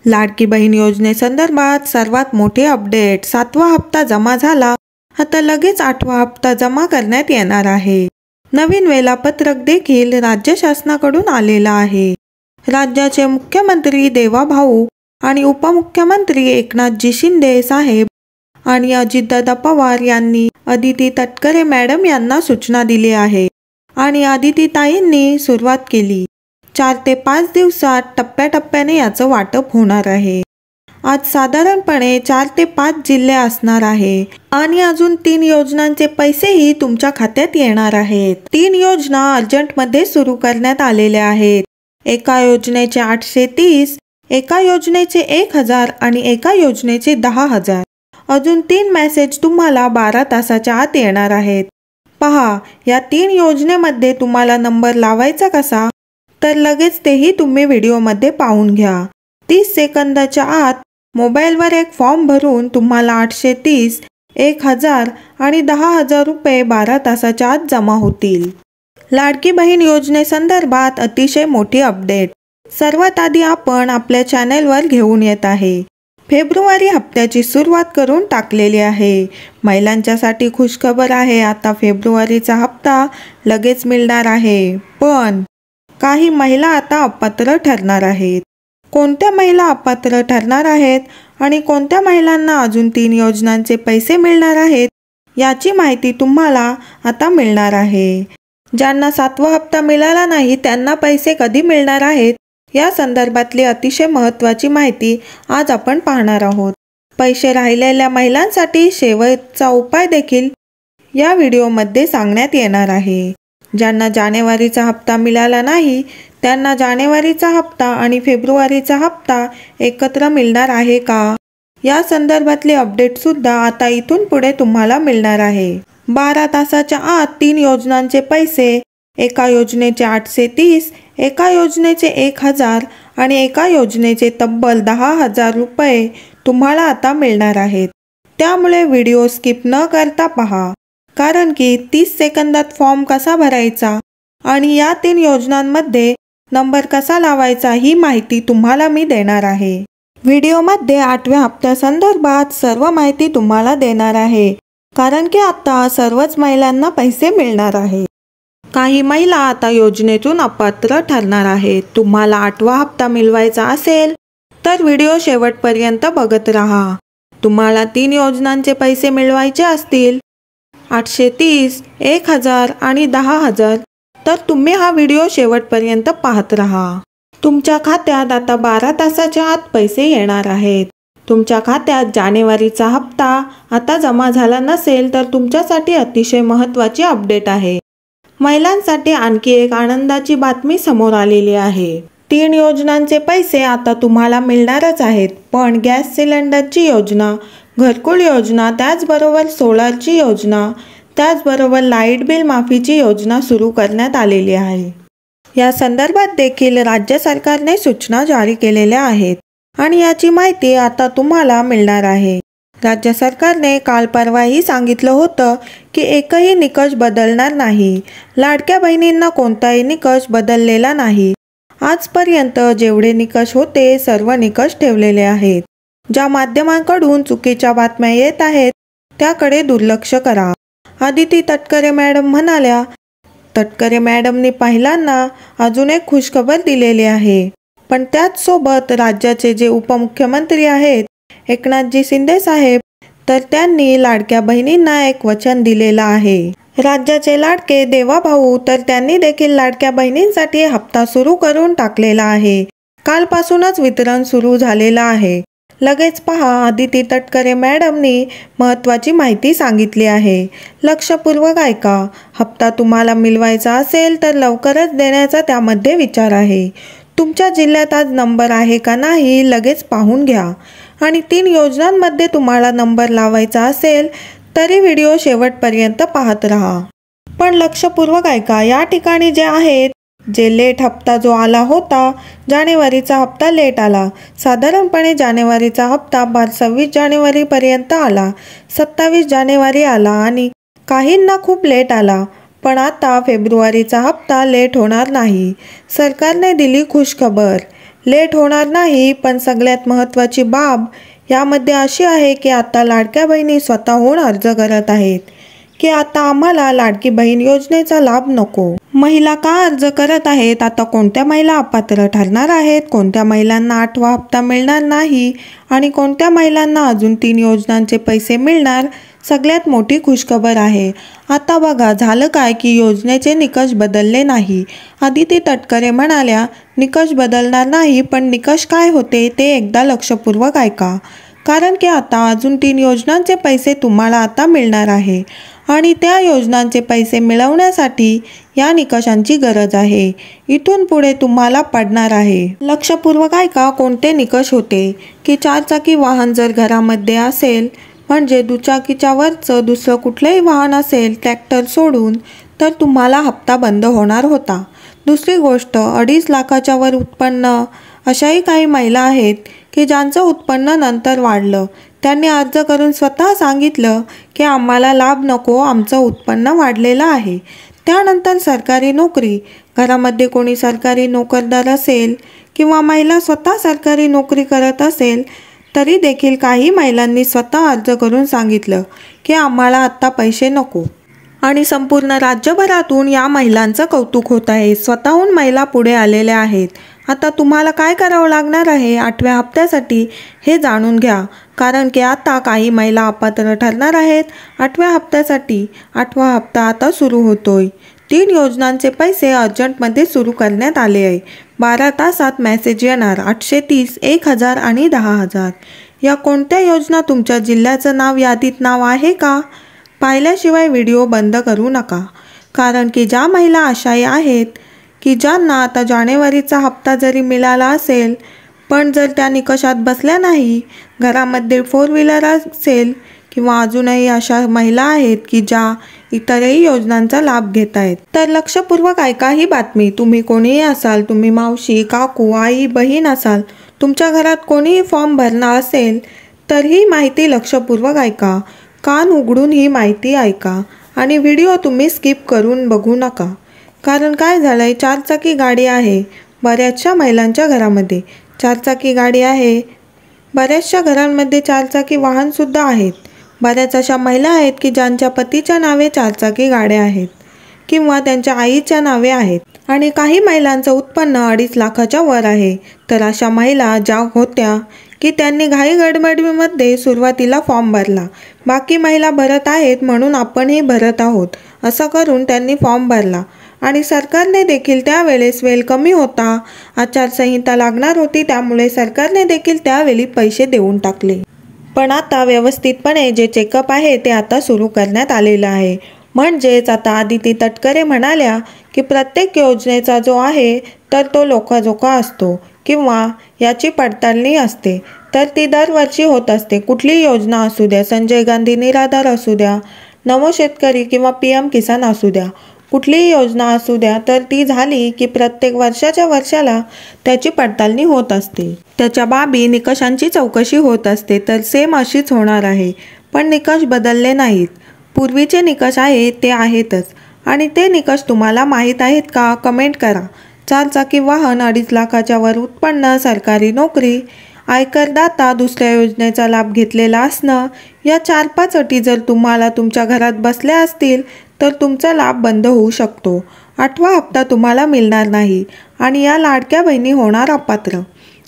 लाडकी बहीण योजनेसंदर्भात सर्वात मोठे अपडेट. 7वा हप्ता जमा झाला. आता लगेच 8वा हप्ता जमा करण्यात येणार आहे. नवीन वेळापत्रक देखील राज्य शासनाकडून आलेलं आहे. राज्याचे मुख्यमंत्री देवाभाऊ आणि उपमुख्यमंत्री एकनाथजी शिंदे साहेब आणि अजितदादा पवार यांनी अदिती तटकरे मॅडम यांना सूचना दिली आहे आणि अदितीताईंनी सुरुवात केली. 4 ते 5 दिवसात टप्प्याटप्प्याने याचं वाटप होणार आहे. आज साधारणपणे 4 ते 5 जिल्हे असणार आहे आणि अजून 3 योजनांचे पैसेही तुमच्या खात्यात येणार आहेत. 3 योजना अर्जंटमध्ये सुरू करण्यात आलेल्या आहेत. एका योजनेचे 830, एका योजनेचे 1000 आणि एका योजनेचे 10,000. अजून 3 मेसेज तुम्हाला 12 तासाच्या आत येणार आहेत. पहा, या 3 योजनेमध्ये तुम्हाला नंबर लावायचा कसा, तर लगेच तेही तुम्ही व्हिडिओमध्ये पाहून घ्या. 30 सेकंदाच्या आत मोबाईलवर एक फॉर्म भरून तुम्हाला 830, 1000 आणि 10,000 रुपये 12 तासाच्या आत जमा होतील. लाडकी बहीण योजनेसंदर्भात अतिशय मोठी अपडेट सर्वात आधी आपण आपल्या चॅनेलवर घेऊन येत आहे. फेब्रुवारी हप्त्याची सुरुवात करून टाकलेली आहे. महिलांच्यासाठी खुशखबर आहे. आता फेब्रुवारीचा हप्ता लगेच मिळणार आहे. पण काही महिला आता अपात्र ठरणार आहेत. कोणत्या महिला अपात्र ठरणार आहेत आणि कोणत्या महिलांना अजून 3 योजनांचे पैसे मिळणार आहेत याची माहिती तुम्हाला आता मिळणार आहे. ज्यांना 7वा हप्ता मिळाला नाही त्यांना पैसे कधी मिळणार आहेत या संदर्भातली अतिशय महत्त्वाची माहिती आज आपण पाहणार आहोत. पैसे राहिलेल्या महिलांसाठी शेवटचा उपाय देखील या व्हिडिओमध्ये सांगण्यात येणार आहे. ज्यांना जानेवारीचा हप्ता मिळाला नाही त्यांना जानेवारीचा हप्ता आणि फेब्रुवारीचा हप्ता एकत्र मिळणार आहे का या संदर्भातले अपडेटसुद्धा आता इथून पुढे तुम्हाला मिळणार आहे. 12 तासाच्या आत 3 योजनांचे पैसे, एका योजनेचे 830, एका योजनेचे 1000 आणि एका योजनेचे तब्बल 10,000 रुपये तुम्हाला आता मिळणार आहेत. त्यामुळे व्हिडिओ स्किप न करता पहा, कारण की 30 सेकंदात फॉर्म कसा भरायचा आणि या 3 योजनांमध्ये नंबर कसा लावायचा ही माहिती तुम्हाला मी देणार आहे. व्हिडिओमध्ये 8व्या हप्त्यासंदर्भात सर्व माहिती तुम्हाला देणार आहे, कारण की आता सर्वच महिलांना पैसे मिळणार आहेत. काही महिला आता योजनेतून अपात्र ठरणार आहेत. तुम्हाला 8वा हप्ता मिळवायचा असेल तर व्हिडिओ शेवटपर्यंत बघत राहा. तुम्हाला 3 योजनांचे पैसे मिळवायचे असतील 830, 1000 आणि 10,000 तर तुम्ही हा व्हिडिओ शेवटपर्यंत पाहत राहा. तुमच्या खात्यात आता 12 तासाच्या आत पैसे येणार आहेत. तुमच्या खात्यात जानेवारीचा हप्ता आता जमा झाला नसेल तर तुमच्यासाठी अतिशय महत्त्वाची अपडेट आहे. महिलांसाठी आणखी एक आनंदाची बातमी समोर आलेली आहे. 3 योजनांचे पैसे आता तुम्हाला मिळणारच आहेत. पण गॅस सिलेंडरची योजना, घरकुल योजना, त्याचबरोबर सोलारची योजना, त्याचबरोबर लाईट बिल माफीची योजना सुरू करण्यात आलेली आहे. या संदर्भात देखील राज्य सरकारने सूचना जारी केलेल्या आहेत आणि याची माहिती आता तुम्हाला मिळणार आहे. राज्य सरकारने काल परवाही सांगितलं होतं की एकही निकष बदलणार नाही. लाडक्या बहिणींना कोणताही निकष बदललेला नाही. आजपर्यंत जेवढे निकष होते सर्व निकष ठेवलेले आहेत. ज्या माध्यमांकडून चुकीच्या बातम्या येत आहेत त्याकडे दुर्लक्ष करा. अदिती तटकरे मॅडम म्हणाल्या. तटकरे मॅडमनी महिलांना अजून एक खुशखबर दिलेली आहे. पण त्याचसोबत राज्याचे जे उपमुख्यमंत्री आहेत एकनाथजी शिंदे साहेब, तर त्यांनी लाडक्या बहिणींना एक वचन दिलेलं आहे. राज्याचे लाडके देवाभाऊ, तर त्यांनी देखील लाडक्या बहिणींसाठी हप्ता सुरू करून टाकलेला आहे. कालपासूनच वितरण सुरू झालेलं आहे. लगेच पहा, अदिती तटकरे मॅडमनी महत्त्वाची माहिती सांगितली आहे. लक्षपूर्वक ऐका. हप्ता तुम्हाला मिळवायचा असेल तर लवकरच देण्याचा त्यामध्ये विचार आहे. तुमच्या जिल्ह्यात आज नंबर आहे का नाही लगेच पाहून घ्या आणि 3 योजनांमध्ये तुम्हाला नंबर लावायचा असेल तरी व्हिडिओ शेवटपर्यंत पाहत राहा. पण लक्षपूर्वक ऐका. या ठिकाणी जे आहेत जे लेट हप्ता जो आला होता, जानेवारीचा हप्ता लेट आला. साधारणपणे जानेवारीचा हप्ता 26 जानेवारीपर्यंत आला, 27 जानेवारी आला आणि काहींना खूप लेट आला. पण आता फेब्रुवारीचा हप्ता लेट होणार नाही. सरकारने दिली खुशखबर. लेट होणार नाही, पण सगळ्यात महत्त्वाची बाब यामध्ये अशी आहे की आता लाडक्या बहिणी स्वतःहून अर्ज करत आहेत की आता आम्हाला लाडकी बहीण योजनेचा लाभ नको। महिला का अर्ज करत आहेत, आता कोणत्या महिला अपात्र ठरणार आहेत, कोणत्या महिलांना 8वा हप्ता मिळणार नाही आणि कोणत्या महिलांना अजून 3 योजनांचे पैसे मिळणार, सगळ्यात मोठी खुशखबर आहे। आता बघा झालं काय की योजनेचे निकष बदलले नाही। आदिती तटकरे म्हणाल्या, निकष बदलणार नाही, पण निकष काय होते ते एकदा लक्षपूर्वक ऐका, कारण की आता अजून 3 योजनांचे पैसे तुम्हाला आता मिळणार आहे आणि त्या योजनांचे पैसे मिळवण्यासाठी या निकषांची गरज आहे। इथून पुढे तुम्हाला पडणार आहे। लक्षपूर्वक ऐका कोणते निकष होते की 4 चाकी वाहन जर घरामध्ये असेल, म्हणजे दुचाकीच्या वरचं दुसरं कुठलंही वाहन असेल ट्रॅक्टर सोडून, तर तुम्हाला हप्ता बंद होणार होता। दुसरी गोष्ट, 2.5 लाखाच्या वर उत्पन्न अशाही काही महिला आहेत की ज्यांचं उत्पन्न नंतर वाढलं, त्यांनी अर्ज करून स्वतः सांगितलं की आम्हाला लाभ नको, आमचं उत्पन्न वाढलेलं आहे। त्यानंतर सरकारी नोकरी, घरामध्ये कोणी सरकारी नोकरदार असेल किंवा महिला स्वतः सरकारी नोकरी करत असेल तरी देखील काही महिलांनी स्वतः अर्ज करून सांगितलं की आम्हाला आत्ता पैसे नको आणि संपूर्ण राज्यभरातून या महिलांचं कौतुक होत आहे। स्वतःहून महिला पुढे आलेल्या आहेत। आता तुम्हाला काय करावं लागणार आहे 8व्या हप्त्यासाठी हे जाणून घ्या, कारण की आता काही महिला अपात्र ठरणार आहेत 8व्या हप्त्यासाठी। 8वा हप्ता आता सुरू होतोय। 3 योजनांचे पैसे अर्जंटमध्ये सुरू करण्यात आले आहे। 12 तासात मेसेज येणार। 830, 1000 आणि 10,000। या कोणत्या योजना तुमच्या जिल्ह्याचं नाव यादीत नाव आहे का? पाहिल्याशिवाय व्हिडिओ बंद करू नका, कारण की ज्या महिला आशाही आहेत की ज्यांना आता जानेवारीचा हप्ता जरी मिळाला असेल, पण जर त्या निकषात बसल्या नाही, घरामध्ये 4 व्हीलर असेल किंवा अजूनही अशा महिला आहेत की ज्या इतरही योजनांचा लाभ घेत आहेत, तर लक्षपूर्वक ऐका ही बातमी। तुम्ही कोणीही असाल, तुम्ही मावशी, काकू, आई, बहीण असाल, तुमच्या घरात कोणीही फॉर्म भरणार असेल तर ही माहिती लक्षपूर्वक ऐका, कान उघडून ही माहिती ऐका आणि व्हिडिओ तुम्ही स्किप करून बघू नका। कारण काय झालंय, 4 चाकी गाडी आहे बऱ्याचशा महिलांच्या घरामध्ये, 4 चाकी गाडी आहे, बऱ्याचशा घरांमध्ये 4 चाकी वाहनसुद्धा आहेत। बऱ्याच अशा महिला आहेत की ज्यांच्या पतीच्या नावे 4 चाकी गाड्या आहेत किंवा त्यांच्या आईच्या नावे आहेत आणि काही महिलांचं उत्पन्न 2.5 लाखाच्या वर आहे। तर अशा महिला ज्या होत्या की त्यांनी घाई गडबडीमध्ये सुरुवातीला फॉर्म भरला, बाकी महिला भरत आहेत म्हणून आपणही भरत आहोत असं करून त्यांनी फॉर्म भरला आणि सरकारने देखील त्यावेळेस वेळ कमी होता, आचारसंहिता लागणार होती, त्यामुळे सरकारने देखील त्यावेळी पैसे देऊन टाकले। पण आता व्यवस्थितपणे जे चेकअप आहे ते आता सुरू करण्यात आलेलं आहे। म्हणजेच आता आदिती तटकरे म्हणाल्या की प्रत्येक योजनेचा जो आहे तर तो लोकाजोका असतो किंवा याची पडताळणी असते, तर ती दरवर्षी होत असते। कुठलीही योजना असू द्या, संजय गांधी निराधार असू द्या, नमो शेतकरी किंवा PM किसान असू द्या, कुठलीही योजना असू द्या, तर ती झाली की प्रत्येक वर्षाच्या वर्षाला त्याची पडताळणी होत असते, त्याच्या बाबी निकषांची चौकशी होत असते। तर सेम अशीच होणार आहे, पण निकष बदलले नाहीत। पूर्वीचे निकष आहेत ते आहेतच आणि ते निकष तुम्हाला माहीत आहेत का? कमेंट करा। 4 चाकी वाहन, 2.5 लाखाच्या वर उत्पन्न, सरकारी नोकरी, आयकरदाता, दुसऱ्या योजनेचा लाभ घेतलेला असणं, या 4-5 अटी जर तुम्हाला तुमच्या घरात बसल्या असतील तर तुमचा लाभ बंद होऊ शकतो। 8वा हप्ता तुम्हाला मिळणार नाही आणि या लाडक्या बहिणी होणार अपात्र।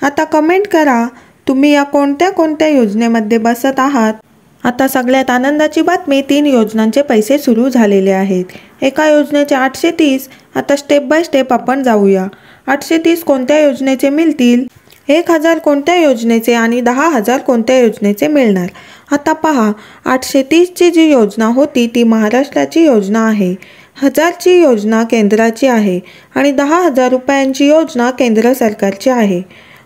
आता कमेंट करा तुम्ही या कोणत्या कोणत्या योजनेमध्ये बसत आहात। आता सगळ्यात आनंदाची बातमी, 3 योजनांचे पैसे सुरू झालेले आहेत। एका योजनेचे 830। आता स्टेप बाय स्टेप आपण जाऊया। 830 कोणत्या योजनेचे मिळतील, 1000 कोणत्या योजनेचे आणि 10,000 कोणत्या योजनेचे मिळणार। आता पहा, 830ची जी योजना होती ती महाराष्ट्राची योजना आहे, 1000ची योजना केंद्राची आहे आणि 10,000 रुपयांची योजना केंद्र सरकारची आहे।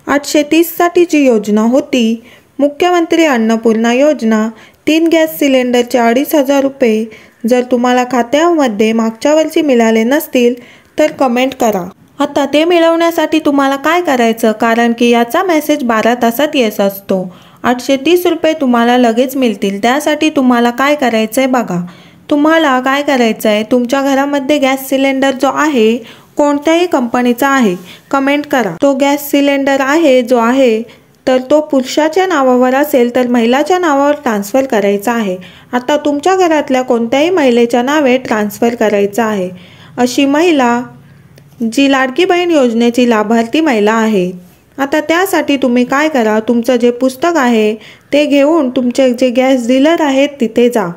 830साठी जी योजना होती मुख्यमंत्री अन्नपूर्णा योजना, 3 गॅस सिलेंडरचे 2,500 रुपये। जर तुम्हाला खात्यामध्ये मागच्या वर्षी मिळाले नसतील तर कमेंट करा। आता ते मिळवण्यासाठी तुम्हाला काय करायचं, कारण की याचा मेसेज 12 तासात येत असतो। 830 रुपये तुम्हाला लगेच मिळतील। त्यासाठी तुम्हाला काय करायचं आहे बघा, तुम्हाला काय करायचं आहे, तुमच्या घरामध्ये गॅस सिलेंडर जो आहे कोणत्याही कंपनीचा आहे कमेंट करा। तो गॅस सिलेंडर आहे जो आहे तर तो पुरुषाच्या नावावर असेल तर महिलाच्या नावावर ट्रान्सफर करायचा आहे। आता तुमच्या घरातल्या कोणत्याही महिलेच्या नावे ट्रान्सफर करायचा आहे अशी महिला जी लाडकी बहीण योजनेची लाभार्थी महिला आहे। आता त्यासाठी तुम्ही काय करा, तुमचं जे पुस्तक आहे ते घेऊन तुमचे जे गॅस डीलर आहेत तिथे जा।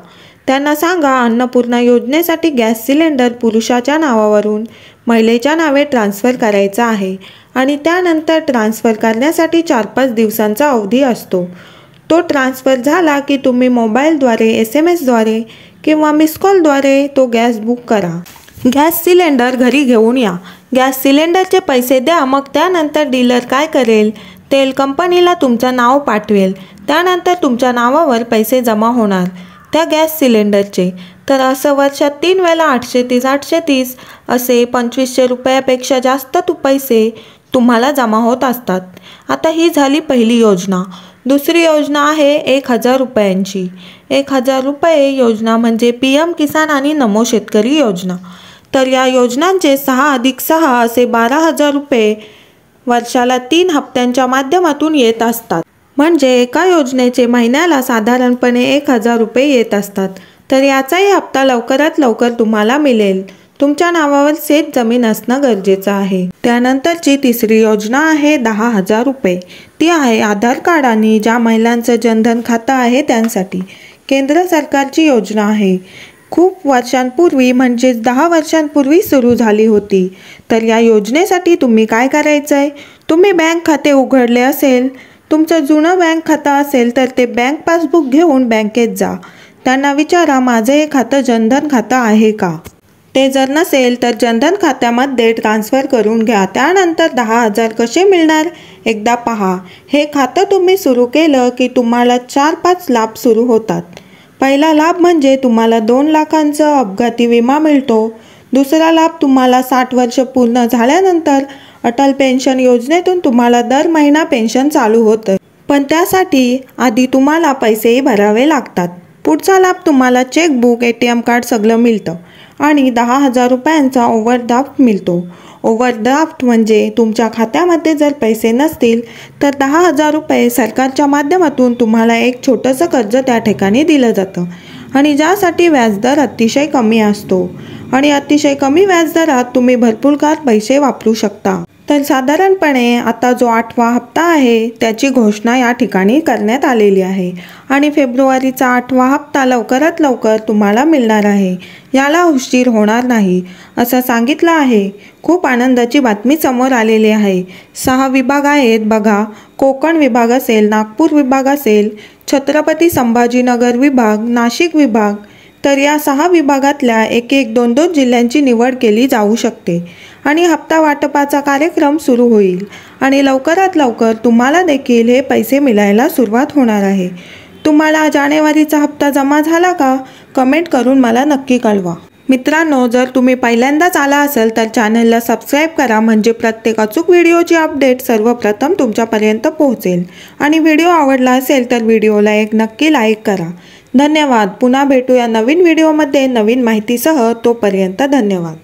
त्यांना सांगा अन्नपूर्णा योजनेसाठी गॅस सिलेंडर पुरुषाच्या नावावरून महिलेच्या नावे ट्रान्सफर करायचा आहे आणि त्यानंतर ट्रान्सफर करण्यासाठी 4-5 दिवसांचा अवधी असतो। तो ट्रान्सफर झाला की तुम्ही मोबाईलद्वारे SMS द्वारे किंवा मिस कॉलद्वारे तो गॅस बुक करा। गॅस सिलेंडर घरी घेऊन या, गॅस सिलेंडरचे पैसे द्या। मग त्यानंतर डीलर काय करेल, तेल कंपनीला तुमचं नाव पाठवेल, त्यानंतर तुमच्या नावावर पैसे जमा होणार त्या गॅस सिलेंडरचे। तर असं वर्षात 3 वेळा 830 असे 2500 रुपयापेक्षा जास्त पैसे तुम्हाला जमा होत असतात। आता ही झाली पहिली योजना। दुसरी योजना आहे 1000 रुपयांची। 1000 रुपये योजना म्हणजे PM किसान आणि नमो शेतकरी योजना। तर या योजनांचे 6+6 असे 12,000 रुपये वर्षाला 3 हप्त्यांच्या माध्यमातून येत असतात। म्हणजे एका योजनेचे महिन्याला साधारणपणे 1000 रुपये येत असतात। तर याचाही हप्ता लवकरात लवकर तुम्हाला मिळेल। तुमच्या नावावर शेत जमीन असणं गरजेचं आहे। त्यानंतरची तिसरी योजना आहे 10,000 रुपये। ती आहे आधार कार्ड आणि ज्या महिलांचं जनधन खातं आहे त्यांसाठी। केंद्र सरकारची योजना आहे। खूप वर्षांपूर्वी म्हणजेच 10 वर्षांपूर्वी सुरू झाली होती। तर या योजनेसाठी तुम्ही काय करायचं आहे, तुम्ही बँक खाते उघडले असेल, तुमचं जुनं बँक खातं असेल तर ते बँक पासबुक घेऊन बँकेत जा। त्यांना विचारा माझं हे खातं जनधन खातं आहे का। ते जर नसेल तर जनधन खात्यामध्ये ट्रान्सफर करून घ्या। त्यानंतर 10,000 कसे मिळणार एकदा पहा। हे खातं तुम्ही सुरू केलं की तुम्हाला 4-5 लाभ सुरू होतात। पहिला लाभ म्हणजे तुम्हाला 2 लाखांचा अपघाती विमा मिळतो। दुसरा लाभ तुम्हाला 60 वर्ष पूर्ण झाल्यानंतर अटल पेन्शन योजनेतून तुम्हाला दर महिना पेन्शन चालू होतं, पण त्यासाठी आधी तुम्हाला पैसेही भरावे लागतात। पुढचा लाभ तुम्हाला चेकबुक ATM कार्ड सगळं मिळतं आणि 10,000 रुपयांचा ओव्हरड्राफ्ट मिळतो। ओव्हरड्राफ्ट म्हणजे तुमच्या खात्यामध्ये जर पैसे नसतील तर 10,000 रुपये सरकारच्या माध्यमातून तुम्हाला एक छोटंसं कर्ज त्या ठिकाणी दिलं जातं आणि ज्यासाठी व्याजदर अतिशय कमी असतो आणि अतिशय कमी व्याजदरात तुम्ही भरपूर काळ पैसे वापरू शकता। तर साधारणपणे आता जो 8वा हप्ता आहे त्याची घोषणा या ठिकाणी करण्यात आलेली आहे आणि फेब्रुवारीचा 8वा हप्ता लवकरात लवकर तुम्हाला मिळणार आहे, याला उशीर होणार नाही असं सांगितलं आहे। खूप आनंदाची बातमी समोर आलेली आहे। 6 विभाग आहेत बघा, कोकण विभाग असेल, नागपूर विभाग असेल, छत्रपती संभाजीनगर विभाग, नाशिक विभाग। तर या 6 विभागातल्या 1-1, 2-2 जिल्ह्यांची निवड केली जाऊ शकते आणि हप्ता वाटपाचा कार्यक्रम सुरू होईल आणि लवकरात लवकर तुम्हाला देखील हे पैसे मिळायला सुरुवात होणार आहे। तुम्हाला जानेवारीचा हप्ता जमा झाला का कमेंट करून मला नक्की कळवा। मित्रांनो, जर तुम्ही पहिल्यांदाच आला असाल तर चॅनलला सबस्क्राईब करा म्हणजे प्रत्येक अचूक व्हिडिओची अपडेट सर्वप्रथम तुमच्यापर्यंत पोहोचेल आणि व्हिडिओ आवडला असेल तर व्हिडिओला एक नक्की लाईक करा। धन्यवाद। पुन्हा भेटूया नवीन व्हिडिओमध्ये नवीन माहितीसह। तोपर्यंत धन्यवाद।